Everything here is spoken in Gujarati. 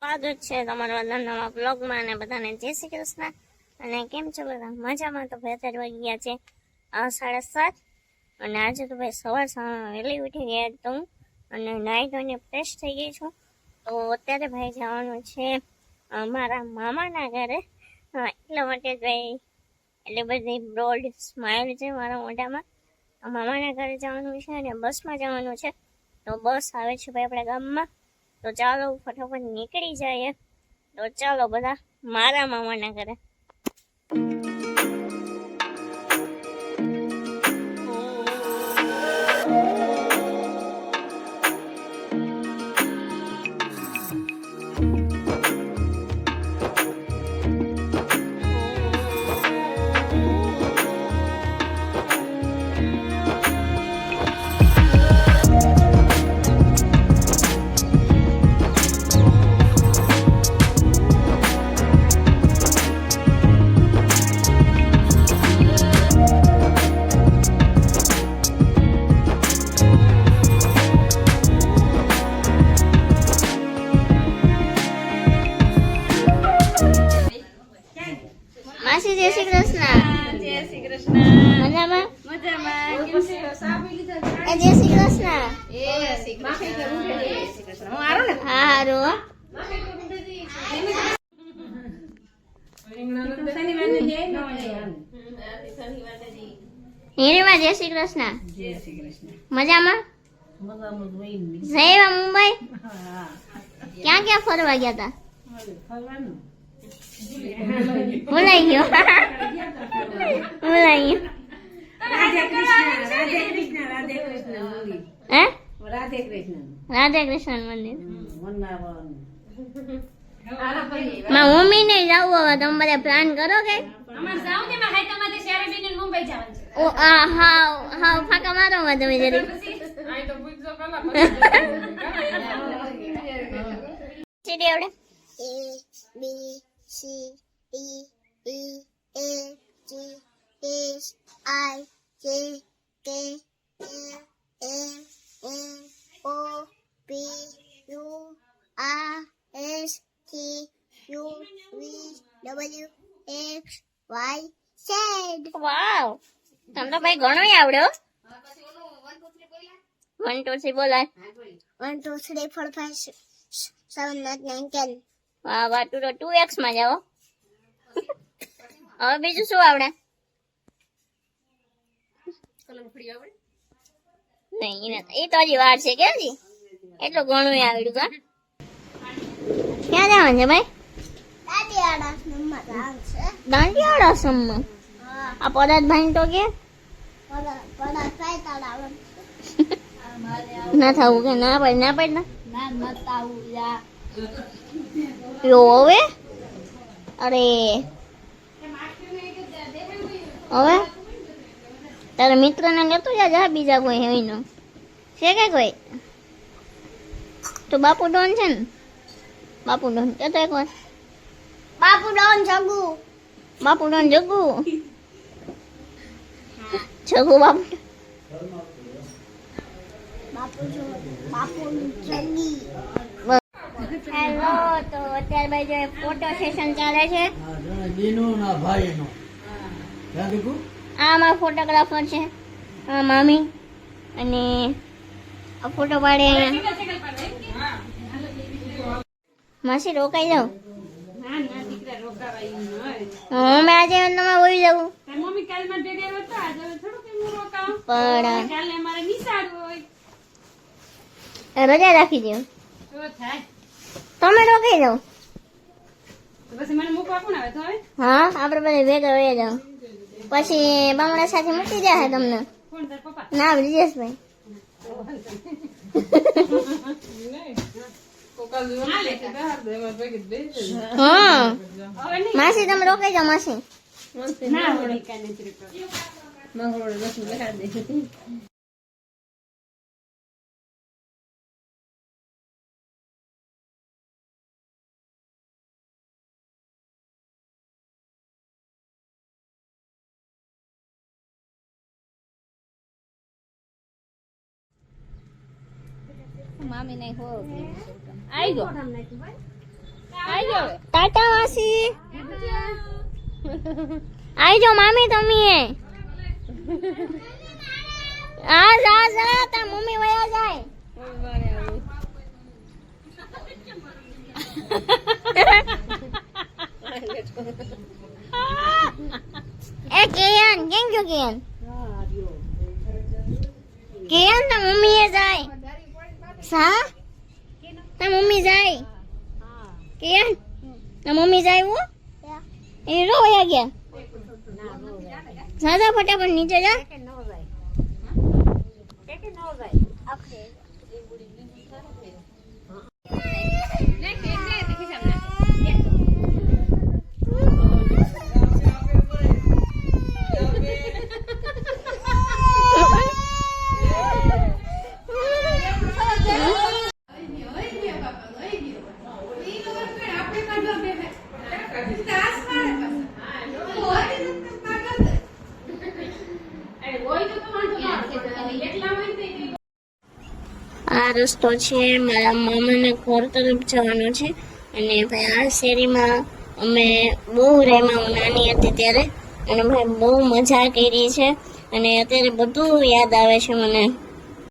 સ્વાગત છે તમારા નવા બ્લોગમાં અને બધાને જય શ્રી કૃષ્ણ. અને કેમ છો બધા? મજામાં? તો ભાઈ અત્યારે વાગી ગયા છે 7:30 અને આજે તો ભાઈ સવાર વહેલી ઉઠી ગયા તો હું અને નાહી ધોઈને ફ્રેશ થઈ ગઈ છું. તો અત્યારે ભાઈ જવાનું છે મારા મામાના ઘરે. એટલા માટે જ ભાઈ એટલે બધી બ્રોડ સ્માઇલ છે મારા મોઢામાં. મામાના ઘરે જવાનું છે અને બસમાં જવાનું છે. તો બસ આવે છે ભાઈ આપણા ગામમાં. તો ચાલો ફટાફટ નીકળી જાય. તો ચાલો બધા મારા મામાના ઘરે. માસી જય શ્રી કૃષ્ણ. જય શ્રી કૃષ્ણ. મજામાં? મજામાં. જય શ્રી કૃષ્ણ. એ શ્રી કૃષ્ણ. હું આરો ને. હા હારું. હિરીમાં જય શ્રી કૃષ્ણ. જય શ્રી કૃષ્ણ. મજામાં? મજામાં જોઈ ને. જયવા મુંબઈ હા. ક્યાં ક્યાં ફરવા ગયા હતા? ફરવાનું. ભૂલાઈ ગયો. ભૂલાઈ ગયો. રાધે કૃષ્ણ. રાધે કૃષ્ણ. રાધે કૃષ્ણ. હે? રાધે કૃષ્ણ. રાધે કૃષ્ણ મંદિર. વંદાવન. મારા મમ્મી ને જાવું હવે તમે બધા પ્લાન કરો કે અમાર જાવ ને માં હાઈતામાંથી શેરબીન ને મુંબઈ જવાનું છે. ઓ આ હા હા ફાકા મારો માં તમે જરી સીડી આવડે A B C D E F G H I J K L M N O P Q R S T U V W X Y Z. વાવ તમને તો ભાઈ ઘણો આવડ્યો. 1 2 3 બોલાય. 1 2 3 4 5 7 8 9 10. વાહ વાહ તું તો 2x માં જાવ. હવે બીજું શું આવડે? નહીં એ તો હજી વાર છે કે હજી એટલું ઘણું આવડ્યું કા. ક્યાં જવાનું છે ભાઈ? દાંડિયાળા આશ્રમમાં. આ પદાર્થભાઈ તો કે ના થવું કે ના પડે ના પડે યો હવે અરે હવે તારા મિત્ર ને લેતો જા બીજા કોઈ હેવીનો છે કે કોઈ તો બાપુ ડોન છે ને બાપુ ડોન કેતો એક વાર બાપુ ડોન જગુ જગુ હેલો તો અત્યારે ભાઈ જો ફોટો સેશન ચાલે છે. આ મારા ફોટોગ્રાફર છે મામી અને આ ફોટો પાડે અહીંયા. માસી રોકાઈ જાઉં. ના ના દીકરા રોકાવાય ન હોય. અમે આજે તમે હોઈ જવું તાર મમ્મી કાલ માં ભેગા હતા આજે હવે થોડું કે હું રોકાવ પણ કાલે અમારે નિશાળ હોય રજા રાખી દો તો થાય તમે રોકાઈ જાઓ. તો પછી મને મૂકવા કોણ આવે તો હવે હા આપણે બધા ભેગા વહી જાઓ પછી બામણા સાથે મૂકી જાય તમને. કોણ તાર પપ્પા ના બ્રિજેશભાઈ હાલે તો હા હવે નહીં માસી તમે રોકાઈ જાઓ માસી. ના હોય કાને ત્રિકો મામી નહીં હો આઈ ગયો આવજો હવે. ટાટા માસી આવજો મામી તમે આ જા જા તાર મમ્મી વયા જાય એ કેયન કેમ ગયો કેયન કેયન તાર મમ્મી એ જાય સા તાર મમ્મી જાય કેયન તાર મમ્મી જાય वो એ રો વયા ગયા જા જા ફટાફટ નીચે જા આ રસ્તો છે મારા મામાના ઘર તરફ જવાનો છે અને ભાઈ આ શેરીમાં અમે બહુ રહેમાં હું નાની હતી ત્યારે અને ભાઈ બહુ મજા કરી છે અને અત્યારે બધું યાદ આવે છે મને